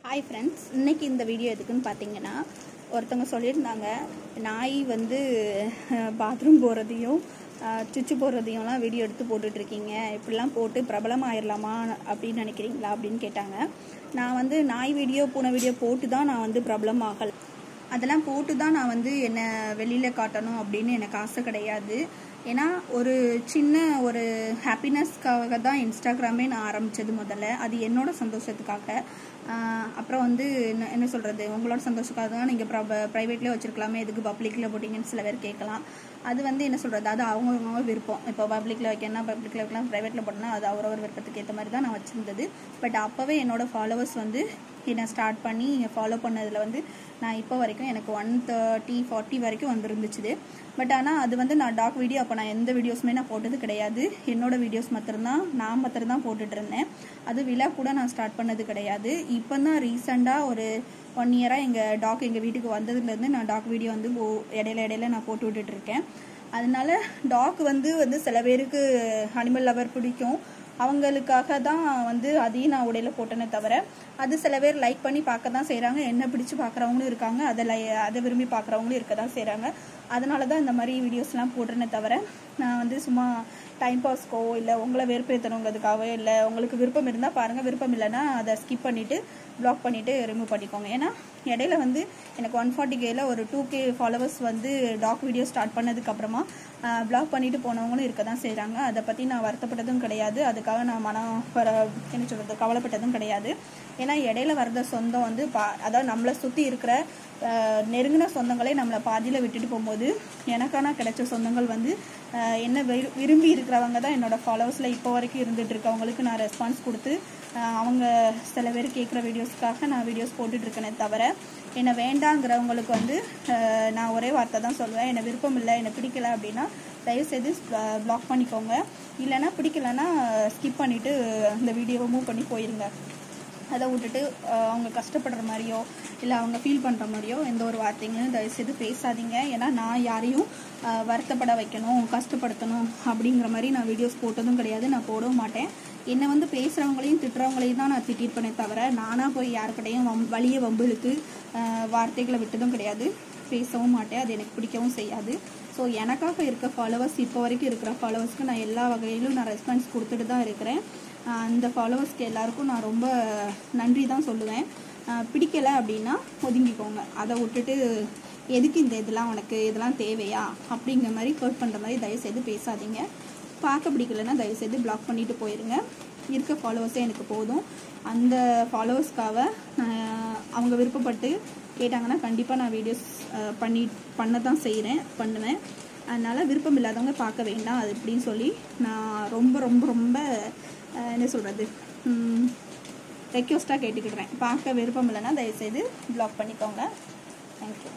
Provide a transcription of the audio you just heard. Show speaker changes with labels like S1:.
S1: Hi friends, இன்றைக்கி இந்த video எதுக்குன்னு பார்த்தீங்கன்னா, ஒருத்தவங்க சொல்லியிருந்தாங்க நாய் வந்து பாத்ரூம் போகிறதையும் சுவிட்சு போடுறதையும்லாம் வீடியோ எடுத்து போட்டுட்ருக்கீங்க, இப்படிலாம் போட்டு பிரபலமாயிடலாமா அப்படின்னு நினைக்கிறீங்களா அப்படின்னு கேட்டாங்க. நான் வந்து நாய் வீடியோ பூனை வீடியோ போட்டு தான் நான் வந்து பிரபலம் ஆகலை. அதெல்லாம் போட்டு தான் நான் வந்து என்னை வெளியில் காட்டணும் அப்படின்னு எனக்கு ஆசை கிடையாது. ஏன்னா ஒரு சின்ன ஒரு ஹாப்பினஸ்க்காக தான் இன்ஸ்டாகிராமே நான் ஆரம்பித்தது முதல்ல. அது என்னோட சந்தோஷத்துக்காக. அப்புறம் வந்து என்ன சொல்கிறது, உங்களோட சந்தோஷத்துக்காக தான் நீங்கள் ப்ரைவேட்லேயே வச்சுருக்கலாமே, எதுக்கு பப்ளிக்கில் போட்டிங்கன்னு சில பேர் கேட்கலாம். அது வந்து என்ன சொல்கிறது, அது அவங்கவுங்க விருப்பம். இப்போ பப்ளிக்கில் வைக்கணும்னா பப்ளிக்கில் வைக்கலாம், ப்ரைவேட்டில் போட்டோன்னா அது அவரவர் விருப்பத்துக்கு ஏற்ற மாதிரி தான் நான் வச்சுருந்தது. பட் அப்போவே என்னோடய ஃபாலோவர்ஸ் வந்து என்னை ஸ்டார்ட் பண்ணி ஃபாலோ பண்ணதில் வந்து நான் இப்போ வரைக்கும் எனக்கு 130-40 வரைக்கும் வந்துருந்துச்சு. பட் ஆனால் அது வந்து நான் டாக் வீடியோ அப்போ நான் எந்த வீடியோஸுமே நான் போட்டது கிடையாது. என்னோடய வீடியோஸ் நான் மாத்திரம் போட்டுட்ருந்தேன். அது விழா கூட நான் ஸ்டார்ட் பண்ணது கிடையாது. இப்போ தான் ரீசெண்டாக ஒரு 1 இயராக எங்கள் வீட்டுக்கு வந்ததுலேருந்து நான் டாக் வீடியோ வந்து இடையில நான் போட்டு விட்டுட்ருக்கேன். அதனால டாக் வந்து சில பேருக்கு அனிமல் லவர் பிடிக்கும், அவங்களுக்காக தான் வந்து அதையும் நான் உடையில போட்டேனே தவிர, அது சில பேர் லைக் பண்ணி பார்க்க தான் செய்கிறாங்க, என்ன பிடிச்சி பார்க்குறவங்களும் இருக்காங்க, அதை விரும்பி பார்க்குறவங்களும் இருக்க தான் செய்கிறாங்க. அதனால தான் இந்த மாதிரி வீடியோஸ்லாம் போடுறேனே தவிர, நான் வந்து சும்மா டைம் பாஸ்க்கோ இல்லை உங்களை வெறுப்பேற்றணுங்கிறதுக்காகவே, இல்லை உங்களுக்கு விருப்பம் இருந்தால் பாருங்கள், விருப்பம் இல்லைன்னா அதை ஸ்கிப் பண்ணிவிட்டு ப்ளாக் பண்ணிவிட்டு ரிமூவ் பண்ணிக்கோங்க. ஏன்னா இடையில வந்து எனக்கு 140Kல ஒரு 2K ஃபாலோவர்ஸ் வந்து டாக் வீடியோ ஸ்டார்ட் பண்ணதுக்கப்புறமா ப்ளாக் பண்ணிவிட்டு போனவங்களும் இருக்க தான் செய்கிறாங்க. அதை பற்றி நான் வருத்தப்பட்டதும் கிடையாது, அதுக்காக நான் என்ன சொல்கிறது கவலைப்பட்டதும் கிடையாது. ஏன்னா இடையில வர்ற சொந்தம் வந்து அதாவது நம்மளை சுற்றி இருக்கிற நெருங்கின சொந்தங்களே நம்மளை பாதியில் விட்டுட்டு போகும்போது எனக்கான கிடைச்ச சொந்தங்கள் வந்து என்ன விரும்பி இருக்கிறவங்க தான் என்னோடய ஃபாலோவர்ஸில் இப்போ வரைக்கும் இருந்துகிட்டு இருக்கவங்களுக்கு நான் ரெஸ்பான்ஸ் கொடுத்து அவங்க சில பேர் கேட்குற வீடியோஸ்க்காக நான் வீடியோஸ் போட்டுட்ருக்கேனே தவிர, என்னை வேண்டாங்கிறவங்களுக்கு வந்து நான் ஒரே வார்த்தை தான் சொல்லுவேன், என்னை விருப்பம் இல்லை, என்னை பிடிக்கலை அப்படின்னா தயவுசெய்து ப்ளாக் பண்ணிக்கோங்க. இல்லைன்னா பிடிக்கலைன்னா ஸ்கிப் பண்ணிவிட்டு இந்த வீடியோவை மூவ் பண்ணி போயிருங்க. அதை விட்டுட்டு அவங்க கஷ்டப்படுற மாதிரியோ இல்லை அவங்க ஃபீல் பண்ணுற மாதிரியோ எந்த ஒரு வார்த்தைங்களும் தயவுசெய்து பேசாதீங்க. ஏன்னா நான் யாரையும் வருத்தப்பட வைக்கணும், கஷ்டப்படுத்தணும் அப்படிங்கிற மாதிரி நான் வீடியோஸ் போட்டதும் கிடையாது, நான் போடவும் மாட்டேன். என்னை வந்து பேசுகிறவங்களையும் திட்டுறவங்களையும் தான் நான் திட்டிருப்பேனே தவிர, நானாக போய் யாருக்கிட்டையும் வழியை வம்பிழுத்து வார்த்தைகளை விட்டதும் கிடையாது, பேசவும் மாட்டேன். அது எனக்கு பிடிக்கவும் செய்யாது. ஸோ எனக்காக இருக்க ஃபாலோவர்ஸ், இப்போ வரைக்கும் இருக்கிற ஃபாலோவர்ஸ்க்கு நான் எல்லா வகையிலும் நான் ரெஸ்பான்ஸ் கொடுத்துட்டு தான் இருக்கிறேன். அந்த ஃபாலோவர்ஸ்க்கு எல்லாருக்கும் நான் ரொம்ப நன்றி தான் சொல்லுவேன். பிடிக்கலை அப்படின்னா ஒதுங்கிக்கோங்க. அதை விட்டுட்டு எதுக்கு இதெல்லாம் உனக்கு இதெல்லாம் தேவையா அப்படிங்கிற மாதிரி ஹர்ட் பண்ணுற மாதிரி தயவுசெய்து பேசாதீங்க. பார்க்க பிடிக்கலைன்னா தயவுசெய்து ப்ளாக் பண்ணிவிட்டு போயிடுங்க. இருக்க ஃபாலோவர்ஸே எனக்கு போதும். அந்த ஃபாலோவர்ஸ்க்காக அவங்க விருப்பப்பட்டு கேட்டாங்கன்னா கண்டிப்பாக நான் வீடியோஸ் பண்ண தான் பண்ணுவேன். அதனால் விருப்பம் இல்லாதவங்க பார்க்க வேண்டாம் அது இப்படின்னு சொல்லி நான் ரொம்ப ரொம்ப ரொம்ப என்ன சொல்கிறது ரெக்வெஸ்ட்டாக கேட்டுக்கிடுறேன். பார்க்க விருப்பம் இல்லைன்னா தயவுசெய்து ப்ளாக் பண்ணிக்கோங்க. தேங்க்யூ.